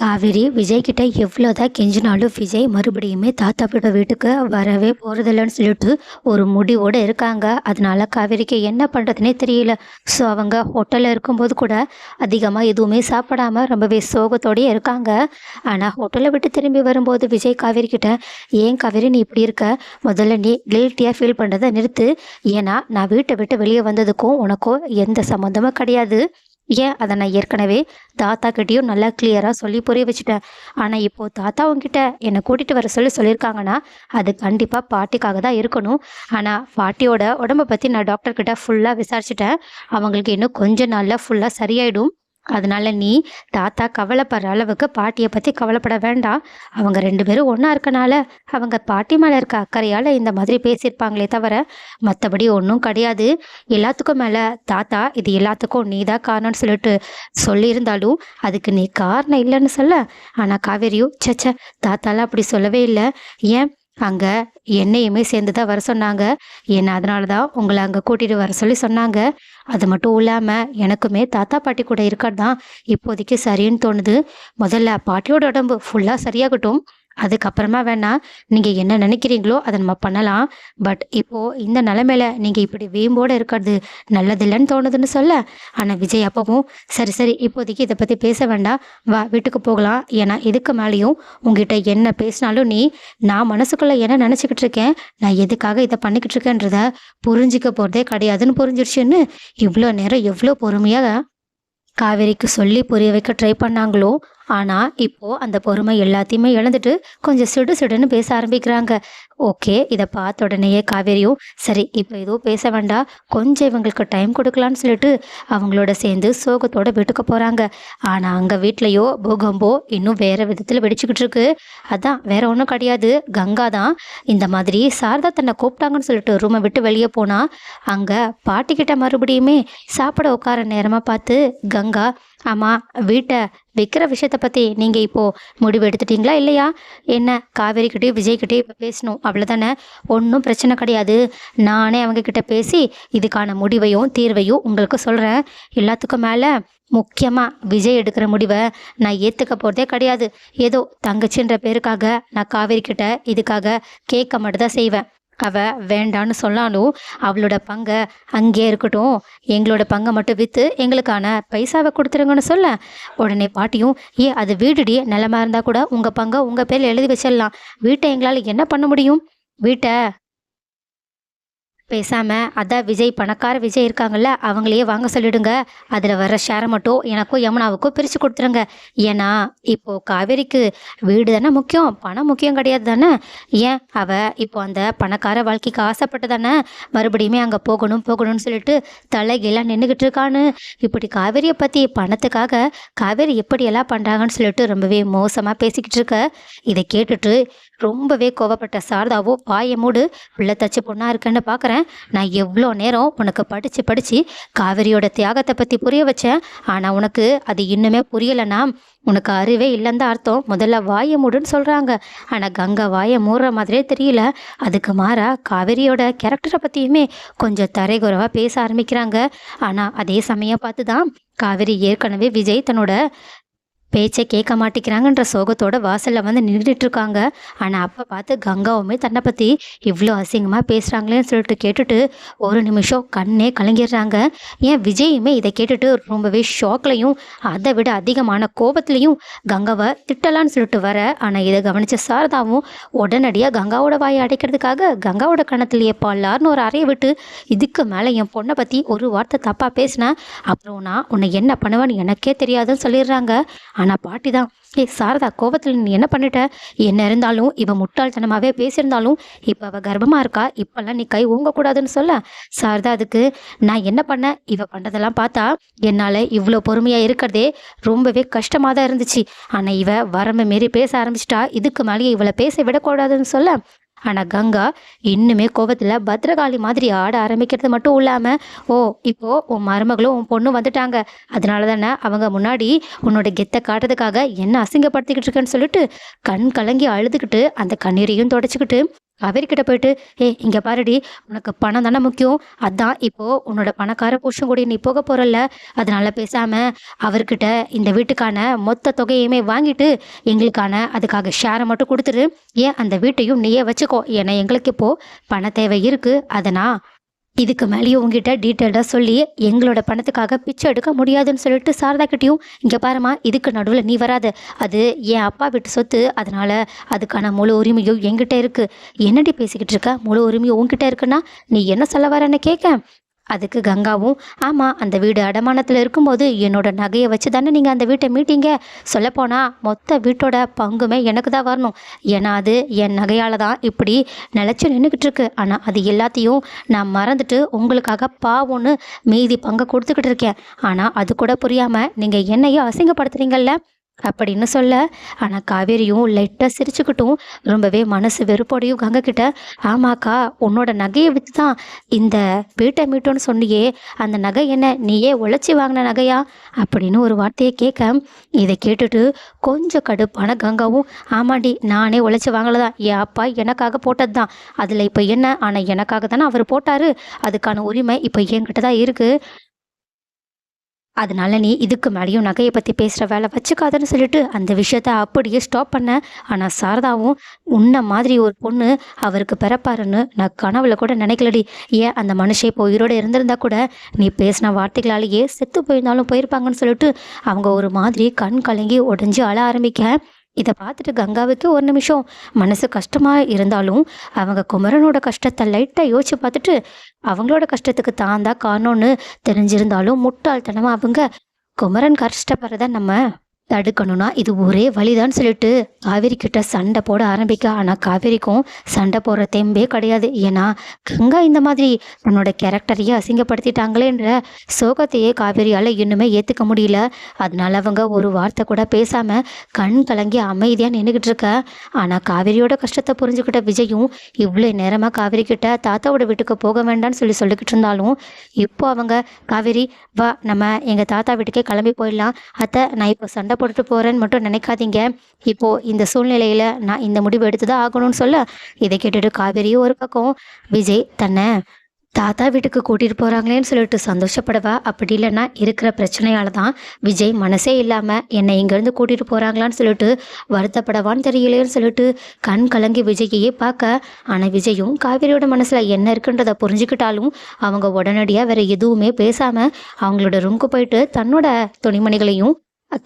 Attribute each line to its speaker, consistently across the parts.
Speaker 1: காவேரி விஜய் கிட்ட எவ்வளோதான் கெஞ்சினாலும் விஜய் மறுபடியுமே தாத்தாவோட வீட்டுக்கு வரவே போகிறதில்லன்னு சொல்லிட்டு ஒரு முடிவோடு இருக்காங்க. அதனால காவேரிக்கு என்ன பண்ணுறதுனே தெரியல. ஸோ அவங்க ஹோட்டலில் இருக்கும்போது கூட அதிகமாக எதுவுமே சாப்பிடாம ரொம்பவே சோகத்தோடயே இருக்காங்க. ஆனால் ஹோட்டலை விட்டு திரும்பி வரும்போது விஜய் காவேரி கிட்ட, ஏன் காவேரி நீ இப்படி இருக்க, முதல்ல நீ கில்ட்டியாக ஃபீல் பண்ணுறதை நிறுத்து. ஏன்னா நான் வீட்டை விட்டு வெளியே வந்ததுக்கும் உனக்கும் எந்த சம்மந்தமும் கிடையாது. ஏன் அதை நான் ஏற்கனவே தாத்தா கிட்டேயும் நல்லா கிளியராக சொல்லி புரிய வச்சுட்டேன். ஆனால் இப்போது தாத்தா உங்ககிட்ட என்னை கூட்டிகிட்டு வர சொல்லியிருக்காங்கன்னா அது கண்டிப்பாக பாட்டிக்காக தான் இருக்கணும். ஆனால் பாட்டியோட உடம்பை பற்றி நான் டாக்டர்கிட்ட ஃபுல்லாக விசாரிச்சிட்டேன். அவங்களுக்கு இன்னும் கொஞ்ச நாளில் ஃபுல்லாக சரியாயிடும். அதனால நீ தாத்தா கவலைப்படுற அளவுக்கு பாட்டியை பற்றி கவலைப்பட வேண்டாம். அவங்க 2 பேரும் ஒன்றா இருக்கனால அவங்க பாட்டி மேலே இருக்க அக்கறையால் இந்த மாதிரி பேசியிருப்பாங்களே தவிர மற்றபடி ஒன்றும் கிடையாது. எல்லாத்துக்கும் மேலே தாத்தா இது எல்லாத்துக்கும் நீ தான் காரணம்னு சொல்லிட்டு சொல்லியிருந்தாலும் அதுக்கு நீ காரணம் இல்லைன்னு சொல்ல. ஆனால் காவேரியும் சச்ச தாத்தாலாம் அப்படி சொல்லவே இல்லை. ஏன் அங்கே என்னையுமே சேர்ந்து தான் வர சொன்னாங்க. ஏன்னா அதனால தான் உங்களை அங்கே கூட்டிகிட்டு வர சொன்னாங்க. அது மட்டும் இல்லாமல் எனக்குமே தாத்தா பாட்டி கூட இருக்கிறது தான் இப்போதைக்கு சரின்னு தோணுது. முதல்ல பாட்டியோட உடம்பு ஃபுல்லாக சரியாகட்டும், அதுக்கப்புறமா வேணா நீங்கள் என்ன நினைக்கிறீங்களோ அதை நம்ம பண்ணலாம். பட் இப்போது இந்த நிலைமையில நீங்கள் இப்படி வீம்போடு இருக்கிறது நல்லதில்லைன்னு தோணுதுன்னு சொல்ல. ஆனால் விஜய் அப்பவும் சரி சரி இப்போதைக்கு இதை பற்றி பேச வேண்டாம், வா வீட்டுக்கு போகலாம். ஏன்னா இதுக்கு மேலேயும் உங்ககிட்ட என்ன பேசினாலும் நான் மனசுக்குள்ளே என்ன நினச்சிக்கிட்டு இருக்கேன், நான் எதுக்காக இதை பண்ணிக்கிட்டு இருக்கேன்றத புரிஞ்சிக்க போகிறதே கிடையாதுன்னு புரிஞ்சிருச்சுன்னு இவ்வளோ நேரம் எவ்வளோ பொறுமையாக காவேரிக்கு சொல்லி புரிய வைக்க ட்ரை பண்ணாங்களோ. ஆனால் இப்போது அந்த பொறுமை எல்லாத்தையுமே இழந்துட்டு கொஞ்சம் சிடு சிடுன்னு பேச ஆரம்பிக்கிறாங்க. ஓகே, இதை பார்த்த உடனேயே காவேரியும் சரி இப்போ எதுவும் பேச வேண்டாம், கொஞ்சம் இவங்களுக்கு டைம் கொடுக்கலான்னு சொல்லிட்டு அவங்களோட சேர்ந்து சோகத்தோட வீட்டுக்கு போகிறாங்க. ஆனால் அங்கே வீட்லேயோ பூகம்போ இன்னும் வேறு விதத்தில் வெடிச்சுக்கிட்டு இருக்கு. அதான் வேற ஒன்றும் கிடையாது, கங்கா தான் இந்த மாதிரி சாரதா தன்னை கூப்பிட்டாங்கன்னு சொல்லிட்டு ரூமை விட்டு வெளியே போனால் அங்கே பாட்டிக்கிட்ட மறுபடியுமே சாப்பிட உட்கார நேரமாக பார்த்து கங்கா, ஆமாம் வீட்டை விற்கிற விஷயத்தை பற்றி நீங்கள் இப்போது முடிவு எடுத்துட்டிங்களா இல்லையா? என்ன காவேரிக்கிட்டேயும் விஜய்கிட்டேயும் இப்போ பேசணும் அவ்வளோதானே, ஒன்றும் பிரச்சனை கிடையாது. நானே அவங்கக்கிட்ட பேசி இதுக்கான முடிவையும் தீர்வையும் உங்களுக்கு சொல்கிறேன். எல்லாத்துக்கும் மேலே முக்கியமாக விஜய் எடுக்கிற முடிவை நான் ஏற்றுக்க போகிறதே கிடையாது. ஏதோ தங்கச்சின்ற பேருக்காக நான் காவேரிக்கிட்ட இதுக்காக கேட்க மட்டும் தான் செய்வேன். அவள் வேண்டான்னு சொன்னாலும் அவளோட பங்கை அங்கே இருக்கட்டும், எங்களோட பங்கை மட்டும் விற்று எங்களுக்கான பைசாவை கொடுத்துருங்கன்னு சொல்ல. உடனே பாட்டியும் அது வீடுடி நிலமா இருந்தால் கூட உங்கள் பங்கை உங்கள் பேரில் எழுதி வச்சிடலாம், வீட்டை எங்களால் என்ன பண்ண முடியும், வீட்டை பேசாமல் அதான் விஜய் பணக்கார விஜய் இருக்காங்கல்ல அவங்களையே வாங்க சொல்லிடுங்க, அதில் வர ஷேரை மட்டும் எனக்கும் யமுனாவுக்கும் பிரித்து கொடுத்துருங்க. ஏன்னா இப்போது காவேரிக்கு வீடு தானே முக்கியம், பணம் முக்கியம் கிடையாது தானே. ஏன் இப்போ அந்த பணக்கார வாழ்க்கைக்கு ஆசைப்பட்டு தானே மறுபடியுமே அங்கே போகணும்னு சொல்லிட்டு தலைகெல்லாம் நின்றுக்கிட்டு இருக்கான்னு. இப்படி காவேரியை பற்றி பணத்துக்காக காவேரி எப்படியெல்லாம் பண்ணுறாங்கன்னு சொல்லிட்டு ரொம்பவே மோசமாக பேசிக்கிட்டு இருக்க. இதை கேட்டுட்டு ரொம்பவே கோவப்பட்ட சாரதாவோ, வாயை மூடு, பிள்ளை தச்சு பொண்ணாக இருக்கேன்னு பார்க்குறேன், நான் எவ்வளோ நேரம் உனக்கு படித்து காவேரியோட தியாகத்தை பற்றி புரிய வச்சேன். ஆனால் உனக்கு அது இன்னுமே புரியலைன்னா உனக்கு அறிவே இல்லைன்னு தான் அர்த்தம். முதல்ல வாயை மூடுன்னு சொல்கிறாங்க. ஆனால் கங்கா வாயை மூடுற மாதிரியே தெரியல. அதுக்கு மாறாக காவேரியோட கேரக்டரை பற்றியுமே கொஞ்சம் தரைகுறவாக பேச ஆரம்பிக்கிறாங்க. ஆனால் அதே சமயம் பார்த்து தான் காவேரி ஏற்கனவே விஜய் தன்னோட பேச்சை கேட்க மாட்டேங்கிறாங்கன்ற சோகத்தோட வாசலில் வந்து நின்றுட்டு இருக்காங்க. ஆனால் அப்போ பார்த்து கங்காவுமே தன்னை பற்றி இவ்வளோ அசிங்கமாக பேசுகிறாங்களேன்னு சொல்லிட்டு கேட்டுட்டு ஒரு நிமிஷம் கண்ணே கலங்கிடுறாங்க. ஏன் விஜயுமே இதை கேட்டுட்டு ரொம்பவே ஷாக்லையும் அதை விட அதிகமான கோபத்துலையும் கங்காவை திட்டலான்னு சொல்லிட்டு வர. ஆனால் இதை கவனித்த சாரதாவும் உடனடியாக கங்காவோட வாயை அடைக்கிறதுக்காக கங்காவோட கணத்துலேயே பாலார்னு ஒரு அறையை விட்டு, இதுக்கு மேலே என் பொண்ணை பற்றி ஒரு வார்த்தை தப்பாக பேசினேன் அப்புறம் நான் உன்னை என்ன பண்ணுவேன்னு எனக்கே தெரியாதுன்னு சொல்லிடுறாங்க. ஆனால் பாட்டி தான், சாரதா கோபத்தில் நீ என்ன பண்ணிட்ட, என்ன இருந்தாலும் இவ முட்டாள்தனமாகவே பேசியிருந்தாலும் இப்போ அவள் கர்ப்பமாக இருக்கா, இப்போல்லாம் நீ கை ஊங்கக்கூடாதுன்னு சொல்ல. சாரதா அதுக்கு நான் என்ன பண்ண, இவ பண்ணுறதெல்லாம் பார்த்தா என்னால் இவ்வளோ பொறுமையாக இருக்கிறதே ரொம்பவே கஷ்டமாக தான் இருந்துச்சு. ஆனால் இவ வரம்பு மீறி பேச ஆரம்பிச்சிட்டா, இதுக்கு மேலேயே இவளை பேச விடக்கூடாதுன்னு சொல்ல. ஆனால் கங்கா இன்னுமே கோபத்தில் பத்ரகாளி மாதிரி ஆட ஆரம்பிக்கிறது மட்டும் இல்லாமல், ஓ இப்போது உன் மருமகளும் உன் பொண்ணு வந்துட்டாங்க, அதனால தானே அவங்க முன்னாடி உன்னோட கெத்தை காட்டுறதுக்காக என்ன அசிங்கப்படுத்திக்கிட்டு இருக்கேன்னு சொல்லிட்டு கண் கலங்கி அழுதுகிட்டு அந்த கண்ணீரையும் தொடச்சிக்கிட்டு காவேரி கிட்ட போயிட்டு, இங்க பாருடி, உனக்கு பணம் தானே முக்கியம். அதான் இப்போ உன்னோட பணக்கார புருஷன் கூட நீ போக போறல்ல. அதனால பேசாம அவர்கிட்ட இந்த வீட்டுக்கான மொத்த தொகையுமே வாங்கிட்டு எங்களுக்கான அதுக்காக ஷேரை மட்டும் கொடுத்துரு. அந்த வீட்டையும் நீயே வச்சுக்கோ. ஏன்னா எங்களுக்கு இப்போ பண தேவை இருக்கு. இதுக்கு மேலேயும் உங்ககிட்ட டீட்டெயில்டாக சொல்லி எங்களோட பணத்துக்காக பிச்சை எடுக்க முடியாதுன்னு சொல்லிட்டு சாரதா கிட்டேயும், இங்கே பாருமா, இதுக்கு நடுவில் நீ வராத. அது என் அப்பா வீட்டு சொத்து. அதனால அதுக்கான முழு உரிமையும் என்கிட்ட இருக்கு. என்னடி பேசிக்கிட்டு இருக்க? முழு உரிமையும் உங்ககிட்ட இருக்குன்னா நீ என்ன சொல்ல வரேன்னு கேட்க. அதுக்கு கங்காவும், ஆமாம், அந்த வீடு அடமானத்தில் இருக்கும்போது என்னோட நகையை வச்சு தானே நீங்கள் அந்த வீட்டை மீட்டீங்க. சொல்லப்போனால் மொத்த வீட்டோட பங்குமே எனக்கு தான் வரணும். ஏன்னா அது என் நகையால் தான் இப்படி நிலச்சி நின்றுக்கிட்டு இருக்கு. ஆனால் அது எல்லாத்தையும் நான் மறந்துட்டு உங்களுக்காக பாவம்னு மீதி பங்கை கொடுத்துக்கிட்டு இருக்கேன். ஆனால் அது கூட புரியாமல் நீங்கள் என்னையும் அசிங்கப்படுத்துறீங்கல்ல அப்படின்னு சொல்ல, ஆனால் காவேரியும் லைட்டாக சிரிச்சுக்கிட்டும் ரொம்பவே மனசு வெறுப்போடையும் கங்கை கிட்ட, ஆமாக்கா, உன்னோட நகையை வச்சு தான் இந்த வீட்டை மீட்டோன்னு சொன்னியே, அந்த நகை என்ன நீயே உழைச்சி வாங்கின நகையா அப்படின்னு ஒரு வார்த்தையை கேட்க, இதை கேட்டுட்டு கொஞ்சம் கடுப்பான கங்காவும், ஆமாண்டி, நானே உழைச்சி வாங்கலதான், என் அப்பா எனக்காக போட்டது தான். அதில் இப்போ என்ன, ஆனால் எனக்காக தானே அவர் போட்டாரு. அதுக்கான உரிமை இப்போ என்கிட்ட தான் இருக்குது. அதனால நீ இதுக்கு மேலேயும் நகையை பற்றி பேசுகிற வேலை வச்சுக்காதன்னு சொல்லிட்டு அந்த விஷயத்த அப்படியே ஸ்டாப் பண்ண. ஆனால் சாரதாவும், உன்ன மாதிரி ஒரு பொண்ணு அவருக்கு பிறப்பாருன்னு நான் கனவுல கூட நினைக்கலடி. அந்த மனுஷன் இப்போ உயிரோடு இருந்திருந்தா கூட நீ பேசின வார்த்தைகளாலேயே செத்து போயிருந்தாலும் போயிருப்பாங்கன்னு சொல்லிட்டு அவங்க ஒரு மாதிரி கண் கலங்கி உடஞ்சி அழ ஆரம்பிக்க. இதை பார்த்துட்டு கங்காவுக்கு ஒரு நிமிஷம் மனசு கஷ்டமாக இருந்தாலும் அவங்க குமரனோட கஷ்டத்தை லைட்டாக யோசிச்சு பார்த்துட்டு அவங்களோட கஷ்டத்துக்கு தான் காரணம்னு தெரிஞ்சிருந்தாலும் முட்டாள்தனமாக அவங்க குமரன் கஷ்டப்படுறத நம்ம தடுக்கணும்னா இது ஒரே வழிதான்னு சொல்லிட்டு காவேரி கிட்ட சண்டை போட ஆரம்பிக்க. ஆனால் காவேரிக்கும் சண்டை போடுற தெம்பே கிடையாது. ஏன்னா கங்கா இந்த மாதிரி தன்னோட கேரக்டரையே அசிங்கப்படுத்திட்டாங்களேன்ற சோகத்தையே காவேரியால் இன்னுமே ஏற்றுக்க முடியல. அதனால அவங்க ஒரு வார்த்தை கூட பேசாமல் கண் கலங்கி அமைதியாக நின்றுக்கிட்டு இருக்க. ஆனால் காவேரியோட கஷ்டத்தை புரிஞ்சுக்கிட்ட விஜயும் இவ்வளோ நேரமாக காவேரி கிட்ட தாத்தாவோட வீட்டுக்கு போக வேண்டாம்னு சொல்லிக்கிட்டு இருந்தாலும் இப்போ அவங்க, காவேரி வா, நம்ம எங்கள் தாத்தா வீட்டுக்கே கிளம்பி போயிடலாம். அத்தை, நான் இப்போ சண்டை போட்டுட்டு போகிறேன்னு மட்டும் நினைக்காதீங்க. இப்போது இந்த சூழ்நிலையில் நான் இந்த முடிவு எடுத்து தான் ஆகணும்னு சொல்ல, இதை கேட்டுட்டு காவேரியும் ஒரு பக்கம் விஜய் தன்னை தாத்தா வீட்டுக்கு கூட்டிகிட்டு போகிறாங்களேன்னு சொல்லிட்டு சந்தோஷப்படவா, அப்படி இல்லைன்னா இருக்கிற பிரச்சனையால தான் விஜய் மனசே இல்லாமல் என்னை இங்கேருந்து கூட்டிகிட்டு போகிறாங்களான்னு சொல்லிட்டு வருத்தப்படவான்னு தெரியலேன்னு சொல்லிட்டு கண் கலங்கி விஜயையே பார்க்க. ஆனால் விஜயும் காவேரியோட மனசில் என்ன இருக்குன்றதை புரிஞ்சுக்கிட்டாலும் அவங்க உடனடியாக வேறு எதுவுமே பேசாமல் அவங்களோட ரூமுக்கு போயிட்டு தன்னோட துணிமணிகளையும்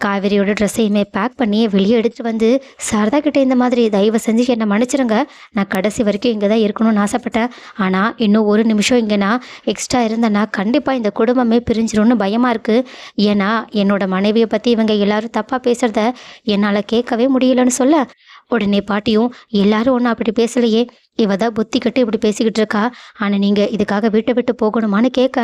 Speaker 1: காவேரியோட ட்ரெஸ்ஸையுமே பேக் பண்ணி வெளியே எடுத்துகிட்டு வந்து, சாரதா கிட்டே இந்த மாதிரி தயவு செஞ்சு என்னை மன்னிச்சிருங்க, நான் கடைசி வரைக்கும் இங்கே தான் இருக்கணும்னு ஆசைப்பட்டேன். ஆனால் இன்னும் ஒரு நிமிஷம் இங்கே நான் எக்ஸ்ட்ரா இருந்தேன்னா கண்டிப்பாக இந்த குடும்பமே பிரிஞ்சிடும்னு பயமாக இருக்குது. ஏன்னா என்னோட மனைவியை பற்றி இவங்க எல்லாரும் தப்பாக பேசுகிறத என்னால் கேட்கவே முடியலன்னு சொல்ல, உடனே பாட்டியும், எல்லாரும் ஒன்றும் அப்படி பேசலையே, இவ தான் புத்தி கட்டு இப்படி பேசிக்கிட்டு இருக்கா, ஆனால் நீங்கள் இதுக்காக வீட்டை விட்டு போகணுமான்னு கேட்க.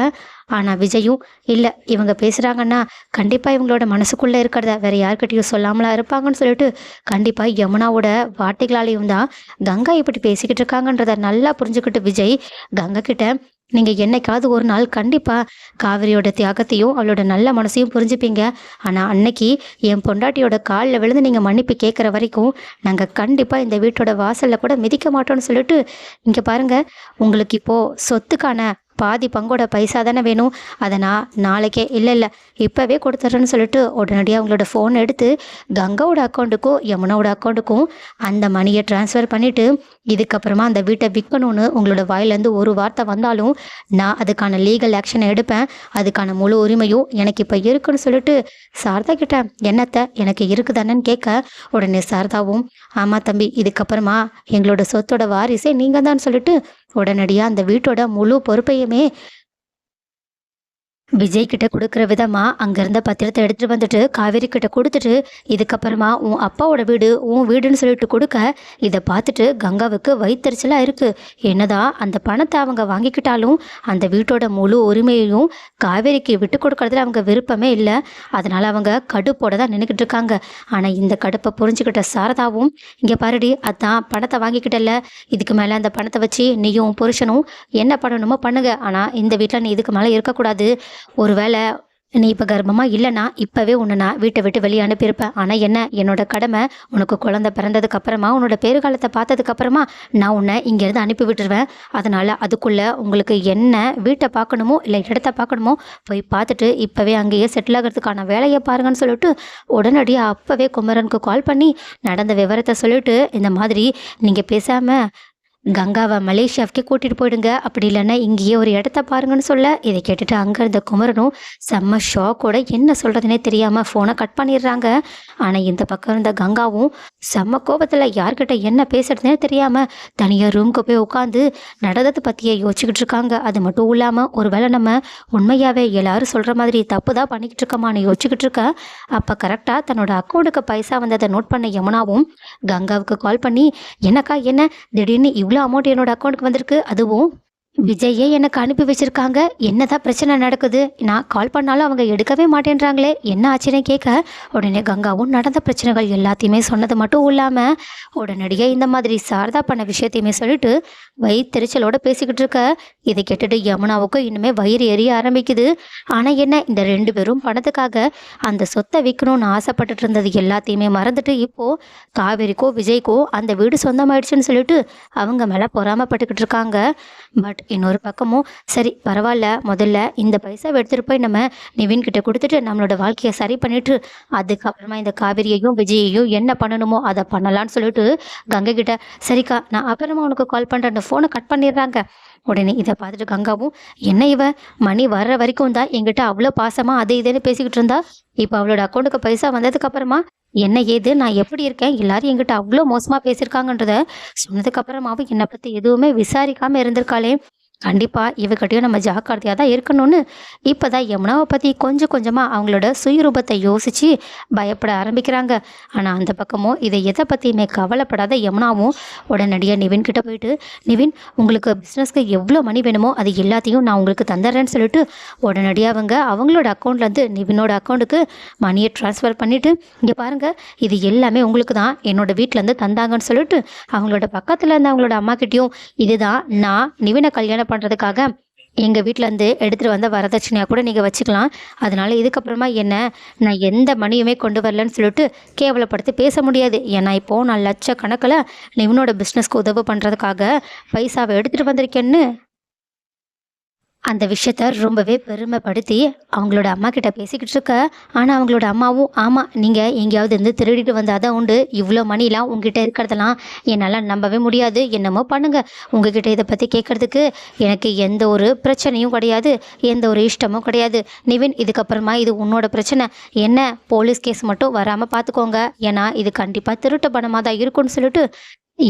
Speaker 1: ஆனால் விஜயும், இல்லை, இவங்க பேசுகிறாங்கன்னா கண்டிப்பாக இவங்களோட மனசுக்குள்ளே இருக்கிறத வேறு யார்கிட்டையும் சொல்லாமலா இருப்பாங்கன்னு சொல்லிட்டு கண்டிப்பாக யமுனாவோட வார்த்தைகளாலையும் தான் கங்கா இப்படி பேசிக்கிட்டு இருக்காங்கன்றத நல்லா புரிஞ்சுக்கிட்டு விஜய் கங்கா கிட்ட, நீங்கள் என்னைக்காவது ஒரு நாள் கண்டிப்பாக காவிரியோட தியாகத்தையும் அவளோட நல்ல மனசையும் புரிஞ்சுப்பீங்க. ஆனால் அன்னைக்கு என் பொண்டாட்டியோட காலில் விழுந்து நீங்கள் மன்னிப்பு கேட்குற வரைக்கும் நாங்கள் கண்டிப்பாக இந்த வீட்டோட வாசலில் கூட மிதிக்க மாட்டோம்னு சொல்லிட்டு, இங்கே பாருங்கள், உங்களுக்கு இப்போது சொத்துக்கான பாதி பங்கோட பைசா தானே வேணும், அதை நான் நாளைக்கே, இல்லை இப்போவே கொடுத்துட்றேன்னு சொல்லிட்டு உடனடியாக அவங்களோட ஃபோன் எடுத்து கங்காவோட அக்கௌண்ட்டுக்கும் யமுனாவோட அக்கௌண்ட்டுக்கும் அந்த மணியை ட்ரான்ஸ்ஃபர் பண்ணிவிட்டு, இதுக்கப்புறமா அந்த வீட்டை விற்கணும்னு உங்களோட வாயிலேருந்து ஒரு வார்த்தை வந்தாலும் நான் அதுக்கான லீகல் ஆக்ஷனை எடுப்பேன். அதுக்கான முழு உரிமையும் எனக்கு இப்போ இருக்குன்னு சொல்லிட்டு சாரதா கிட்ட, என்னத்தை எனக்கு இருக்குதானேன்னு கேட்க. உடனே சாரதாவும், ஆமாம் தம்பி, இதுக்கப்புறமா எங்களோட சொத்தோட வாரிசே நீங்கள் தான் சொல்லிட்டு உடனடியாக அந்த வீட்டோட முழு பொறுப்பையுமே விஜய் கிட்ட கொடுக்குற விதமா அங்கேருந்த பத்திரத்தை எடுத்துகிட்டு வந்துட்டு காவேரி கிட்ட கொடுத்துட்டு, இதுக்கப்புறமா உன் அப்பாவோட வீடு உன் வீடுன்னு சொல்லிட்டு கொடுக்க. இதை பார்த்துட்டு கங்காவுக்கு வயிற்றுச்சலாக இருக்குது. என்னதான் அந்த பணத்தை அவங்க வாங்கிக்கிட்டாலும் அந்த வீட்டோட முழு உரிமையையும் காவேரிக்கு விட்டு கொடுக்கறதுல அவங்க விருப்பமே இல்லை. அதனால் அவங்க கடுப்போட தான் நின்றுக்கிட்டு இருக்காங்க. ஆனால் இந்த கடுப்பை புரிஞ்சுக்கிட்ட சாரதாவும், இங்கே பாருடி, அதான் பணத்தை வாங்கிக்கிட்டல, இதுக்கு மேலே அந்த பணத்தை வச்சு நீயும் புருஷனும் என்ன பண்ணணுமோ பண்ணுங்க. ஆனால் இந்த வீட்டில் நீ இதுக்கு மேலே இருக்கக்கூடாது. ஒருவேளை நீ இப்போ கர்ப்பமா இல்லைன்னா இப்போவே உன்னை நான் வீட்டை விட்டு வெளியே அனுப்பியிருப்பேன். ஆனால் என்ன, என்னோட கடமை உனக்கு குழந்தை பிறந்ததுக்கு அப்புறமா உன்னோட பேறுகாலத்தை பார்த்ததுக்கு அப்புறமா நான் உன்னை இங்கேருந்து அனுப்பி விட்டுருவேன். அதனால் அதுக்குள்ளே உங்களுக்கு என்ன வீட்டை பார்க்கணுமோ இல்லை இடத்த பார்க்கணுமோ போய் பார்த்துட்டு இப்போவே அங்கேயே செட்டில் ஆகிறதுக்கான வேலையை பாருங்கன்னு சொல்லிட்டு உடனடியாக அப்போவே குமரனுக்கு கால் பண்ணி நடந்த விவரத்தை சொல்லிட்டு, இந்த மாதிரி நீங்கள் பேசாமல் கங்காவை மலேசியாவுக்கே கூட்டிட்டு போயிடுங்க, அப்படி இல்லைன்னா இங்கேயே ஒரு இடத்த பாருங்கன்னு சொல்ல, இதை கேட்டுட்டு அங்க இருந்த குமரனும் செம்ம ஷாக்கோட என்ன சொல்றதுனே தெரியாம போனை கட் பண்ணிடுறாங்க. ஆனா இந்த பக்கம் இருந்த கங்காவும் செம்ம கோபத்துல யார்கிட்ட என்ன பேசுறதுனே தெரியாம தனியா ரூம்க்கு போய் உட்காந்து நடந்ததை பத்தியே யோசிச்சுக்கிட்டு இருக்காங்க. அது மட்டும் இல்லாம ஒருவேளை நம்ம உண்மையாவே எல்லாரும் சொல்ற மாதிரி தப்பு தான் பண்ணிக்கிட்டு இருக்கோமான்னு யோசிச்சுக்கிட்டு இருக்க. அப்ப கரெக்டா தன்னோட அக்கௌண்ட்டுக்கு பைசா வந்ததை நோட் பண்ண யமுனாவும் கங்காவுக்கு கால் பண்ணி, என்னக்கா என்ன திடீர்னு இவ்வளோ அமௌண்ட் என்னோட அக்கௌண்ட்டுக்கு வந்திருக்கு, அதுவும் விஜயே எனக்கு அனுப்பி வச்சிருக்காங்க, என்னதான் பிரச்சனை நடக்குது, நான் கால் பண்ணாலும் அவங்க எடுக்கவே மாட்டேன்றாங்களே, என்ன ஆச்சுன்னு கேட்க உடனே கங்காவும் நடந்த பிரச்சனைகள் எல்லாத்தையுமே சொன்னது மட்டும் இல்லாம உடனடியாக இந்த மாதிரி சாரதா பண்ண விஷயத்தையுமே சொல்லிட்டு வயிற்றுச்சலோட பேசிக்கிட்டு இருக்க. இதை கேட்டுட்டு யமுனாவுக்கும் இன்னுமே வயிறு எரிய ஆரம்பிக்குது. ஆனா என்ன, இந்த 2 பேரும் பணத்துக்காக அந்த சொத்தை விற்கணும்னு ஆசைப்பட்டுட்டு இருந்தது எல்லாத்தையுமே மறந்துட்டு இப்போ காவேரிக்கோ விஜய்க்கோ அந்த வீடு சொந்தமாயிடுச்சுன்னு சொல்லிட்டு அவங்க மேல பொறாமப்பட்டுக்கிட்டு இருக்காங்க. பட் இன்னொரு பக்கமும் சரி பரவாயில்ல, முதல்ல இந்த பைசாவை எடுத்துகிட்டு போய் நம்ம நிவின் கிட்ட கொடுத்துட்டு நம்மளோட வாழ்க்கையை சரி பண்ணிட்டு அதுக்கப்புறமா இந்த காவேரியையும் விஜயையும் என்ன பண்ணணுமோ அதை பண்ணலான்னு சொல்லிட்டு கங்கை கிட்ட, சரிக்கா நான் அப்புறமா உனக்கு கால் பண்ணுறேன் ஃபோனை கட் பண்ணிடுறாங்க. உடனே இதை பார்த்துட்டு கங்காவும், என்ன இவ மணி வர்ற வரைக்கும் தான் எங்கிட்ட அவ்வளோ பாசமா அதை இதுன்னு பேசிக்கிட்டு இருந்தா, இப்போ அவளோட அக்கௌண்ட்டுக்கு பைசா வந்ததுக்கு அப்புறமா என்ன ஏது நான் எப்படி இருக்கேன் எல்லாரும் எங்கிட்ட அவ்வளோ மோசமா பேசியிருக்காங்கன்றத சொன்னதுக்கு அப்புறமாவும் என்னை பற்றி எதுவுமே விசாரிக்காம இருந்திருக்காளே, கண்டிப்பா இவகிட்டையும் நம்ம ஜாக்கிரதையாக தான் இருக்கணும்னு இப்போதான் யமுனாவை பற்றி கொஞ்சம் கொஞ்சமாக அவங்களோட சுயரூபத்தை யோசித்து பயப்பட ஆரம்பிக்கிறாங்க. ஆனால் அந்த பக்கமும் இதை எதை பற்றியுமே கவலைப்படாத யமுனாவும் உடனடியாக நிவின் கிட்ட போயிட்டு, நிவின் உங்களுக்கு பிஸ்னஸ்க்கு எவ்வளோ மணி வேணுமோ அது எல்லாத்தையும் நான் உங்களுக்கு தந்துடுறேன்னு சொல்லிட்டு உடனடியாக அவங்களோட அக்கௌண்ட்லேருந்து நிவினோட அக்கௌண்ட்டுக்கு மணியை ட்ரான்ஸ்ஃபர் பண்ணிவிட்டு, இங்கே பாருங்கள் இது எல்லாமே உங்களுக்கு தான் என்னோட வீட்டிலேருந்து தந்தாங்கன்னு சொல்லிட்டு அவங்களோட பக்கத்தில் இருந்த அவங்களோட அம்மாக்கிட்டேயும், இதுதான் நான் நிவினை கல்யாணம் பண்ணுறதுக்காக எங்கள் வீட்டிலேருந்து எடுத்துகிட்டு வந்த வரதட்சணையாக கூட நீங்கள் வச்சுக்கலாம், அதனால் இதுக்கப்புறமா என்ன நான் எந்த மணியுமே கொண்டு வரலன்னு சொல்லிட்டு கேவலப்படுத்தி பேச முடியாது. ஏன்னா இப்போது நான் லட்சக்கணக்கில் நிவினோட பிஸ்னஸ்க்கு உதவு பண்ணுறதுக்காக பைசாவை எடுத்துகிட்டு வந்திருக்கேன்னு அந்த விஷயத்த ரொம்பவே பெருமைப்படுத்தி அவங்களோட அம்மா கிட்ட பேசிக்கிட்டு இருக்க. ஆனால் அவங்களோட அம்மாவும், ஆமாம் நீங்கள் எங்கேயாவது இருந்து திருடிட்டு வந்தாதான் உண்டு, இவ்வளோ மணிலாம் உங்ககிட்ட இருக்கிறதெல்லாம் என்னால் நம்பவே முடியாது, என்னமோ பண்ணுங்கள், உங்ககிட்ட இதை பற்றி கேட்குறதுக்கு எனக்கு எந்த ஒரு பிரச்சனையும் கிடையாது, எந்த ஒரு இஷ்டமும் கிடையாது. நிவின் இதுக்கப்புறமா இது உன்னோட பிரச்சனை, என்ன போலீஸ் கேஸ் மட்டும் வராமல் பார்த்துக்கோங்க, ஏன்னா இது கண்டிப்பாக திருட்டு பணமாக தான் இருக்கும்னு சொல்லிட்டு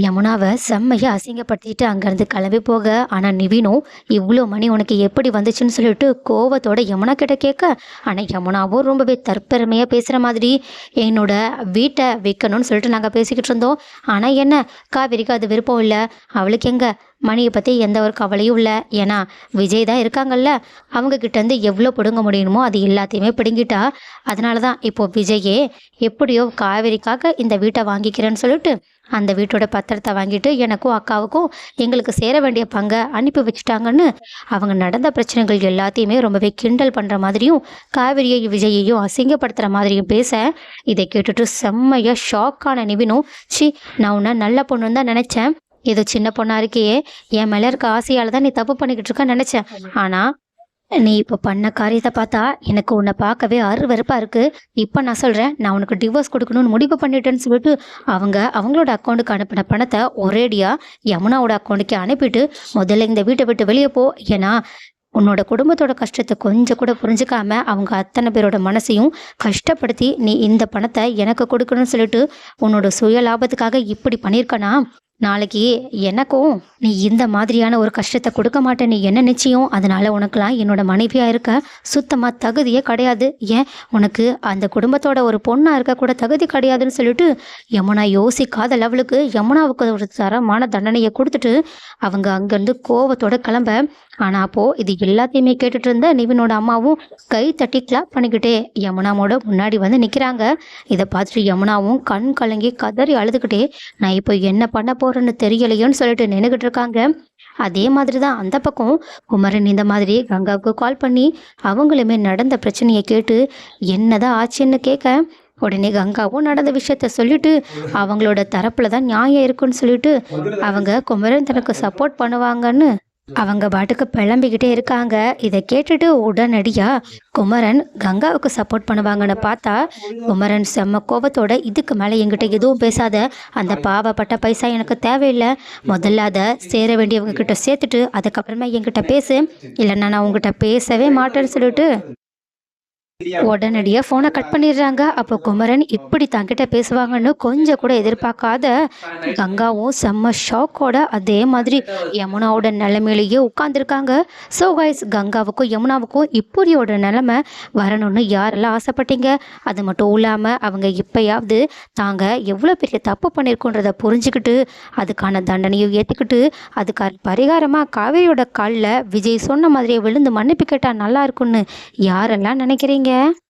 Speaker 1: யமுனாவை செம்மையா அசிங்கப்படுத்திட்டு அங்கேருந்து கிளம்பி போக. ஆனால் நிவினும் இவ்வளோ மணி உனக்கு எப்படி வந்துச்சுன்னு சொல்லிட்டு கோவத்தோட யமுனா கிட்ட கேட்க, ஆனால் யமுனாவும் ரொம்பவே தற்பெருமையாக பேசுகிற மாதிரி, என்னோட வீட்டை விற்கணும்னு சொல்லிட்டு நாங்கள் பேசிக்கிட்டு இருந்தோம், ஆனால் என்ன காவேரிக்கு அது விருப்பம் இல்லை, அவளுக்கு எங்கே மணியை பற்றி எந்த ஒரு கவலையும் இல்லை, ஏன்னா விஜய் தான் இருக்காங்கல்ல, அவங்கக்கிட்டேருந்து எவ்வளோ பிடுங்க முடியணுமோ அது எல்லாத்தையுமே பிடுங்கிட்டா, அதனால தான் இப்போது விஜயே எப்படியோ காவேரிக்காக இந்த வீட்டை வாங்கிக்கிறேன்னு சொல்லிட்டு அந்த வீட்டோட பத்திரத்தை வாங்கிட்டு எனக்கும் அக்காவுக்கும் எங்களுக்கு சேர வேண்டிய பங்கை அனுப்பி வச்சுட்டாங்கன்னு அவங்க நடந்த பிரச்சனைகள் எல்லாத்தையுமே ரொம்பவே கிண்டல் பண்ணுற மாதிரியும் காவேரியையும் விஜயையும் அசிங்கப்படுத்துகிற மாதிரியும் பேச, இதை கேட்டுட்டு செம்மையாக ஷாக்கான நிவினும், சி நான் உன்னை நல்ல பொண்ணுன்னு தான் நினச்சேன், ஏதோ சின்ன பொண்ணா இருக்கையே என் மேலே இருக்க ஆசையால் தான் நீ தப்பு பண்ணிக்கிட்டு இருக்கன்னு நினச்சேன், ஆனால் நீ இப்போ பண்ண காரியத்தை பார்த்தா எனக்கு உன்னை பார்க்கவே அருவருப்பாக இருக்குது, இப்போ நான் சொல்கிறேன் நான் உனக்கு டிவோர்ஸ் கொடுக்கணும்னு முடிவு பண்ணிட்டேன்னு சொல்லிட்டு அவங்களோட அக்கௌண்ட்டுக்கு அனுப்பின பணத்தை ஒரேடியாக யமுனாவோட அக்கௌண்ட்டுக்கு அனுப்பிட்டு முதல்ல இந்த வீட்டை விட்டு வெளியே போ, ஏன்னா உன்னோட குடும்பத்தோட கஷ்டத்தை கொஞ்சம் கூட புரிஞ்சுக்காம அவங்க அத்தனை பேரோட மனசையும் கஷ்டப்படுத்தி நீ இந்த பணத்தை எனக்கு கொடுக்கணும்னு சொல்லிட்டு உன்னோட சுய லாபத்துக்காக இப்படி பண்ணியிருக்கனா, நாளைக்கு எனக்கும் நீ இந்த மாதிரியான ஒரு கஷ்டத்தை கொடுக்க மாட்டேன், நீ என்ன நிச்சயம், அதனால உனக்குலாம் என்னோட மனைவியாக இருக்க சுத்தமாக தகுதியே கிடையாது, ஏன் உனக்கு அந்த குடும்பத்தோட ஒரு பொண்ணாக இருக்க கூட தகுதி கிடையாதுன்னு சொல்லிட்டு யமுனா யோசிக்காத லெவலுக்கு யமுனாவுக்கு ஒரு தரமான தண்டனையை கொடுத்துட்டு அவங்க அங்கேருந்து கோவத்தோட கிளம்ப. ஆனால் அப்போது இது எல்லாத்தையுமே கேட்டுட்டு இருந்த நிவினோட அம்மாவும் கை தட்டி கிளாப் பண்ணிக்கிட்டே யமுனாவோட முன்னாடி வந்து நிற்கிறாங்க. இதை பார்த்துட்டு யமுனாவும் கண் கலங்கி கதறி அழுதுகிட்டே, நான் இப்போ என்ன பண்ண போறேன்னு தெரியலையோன்னு சொல்லிட்டு நின்றுக்கிட்டு இருக்காங்க. அதே மாதிரி தான் அந்த பக்கம் குமரன் இந்த மாதிரி கங்காவுக்கு கால் பண்ணி அவங்களுமே நடந்த பிரச்சனையை கேட்டு என்னதான் ஆச்சுன்னு கேட்க உடனே கங்காவும் நடந்த விஷயத்த சொல்லிட்டு அவங்களோட தரப்புல தான் நியாயம் இருக்குன்னு சொல்லிட்டு அவங்க குமரன் தனக்கு சப்போர்ட் பண்ணுவாங்கன்னு அவங்க பாட்டுக்கு பிளம்பிக்கிட்டே இருக்காங்க. இதை கேட்டுட்டு உடனடியா குமரன் கங்காவுக்கு சப்போர்ட் பண்ணுவாங்கன்னு பார்த்தா குமரன் செம்ம கோபத்தோட இதுக்கு மேலே என்கிட்ட எதுவும் பேசாத, அந்த பாவப்பட்ட பைசா எனக்கு தேவையில்லை, முதல்ல அதை சேர வேண்டியவங்க கிட்ட சேர்த்துட்டு அதுக்கப்புறமா என்கிட்ட பேசு, இல்லைன்னா நான் உங்ககிட்ட பேசவே மாட்டேன்னு சொல்லிட்டு உடனடியாக ஃபோனை கட் பண்ணிடுறாங்க. அப்போ குமரன் இப்படி தங்கிட்ட பேசுவாங்கன்னு கொஞ்சம் கூட எதிர்பார்க்காத கங்காவும் செம்ம ஷாக்கோட அதே மாதிரி யமுனாவோட நிலைமையிலேயே உட்காந்துருக்காங்க. ஸோ கைஸ், கங்காவுக்கும் யமுனாவுக்கும் இப்படியோட நிலைமை வரணும்னு யாரெல்லாம் ஆசைப்பட்டீங்க? அது மட்டும் இல்லாமல் அவங்க இப்போயாவது தாங்க எவ்வளோ பெரிய தப்பு பண்ணியிருக்கோன்றதை புரிஞ்சுக்கிட்டு அதுக்கான தண்டனையும் ஏற்றுக்கிட்டு அதுக்கான பரிகாரமாக காவேரியோட காலில் விஜய் சொன்ன மாதிரியே விழுந்து மன்னிப்பு கேட்டால் நல்லா இருக்கும்னு யாரெல்லாம் நினைக்கிறீங்க?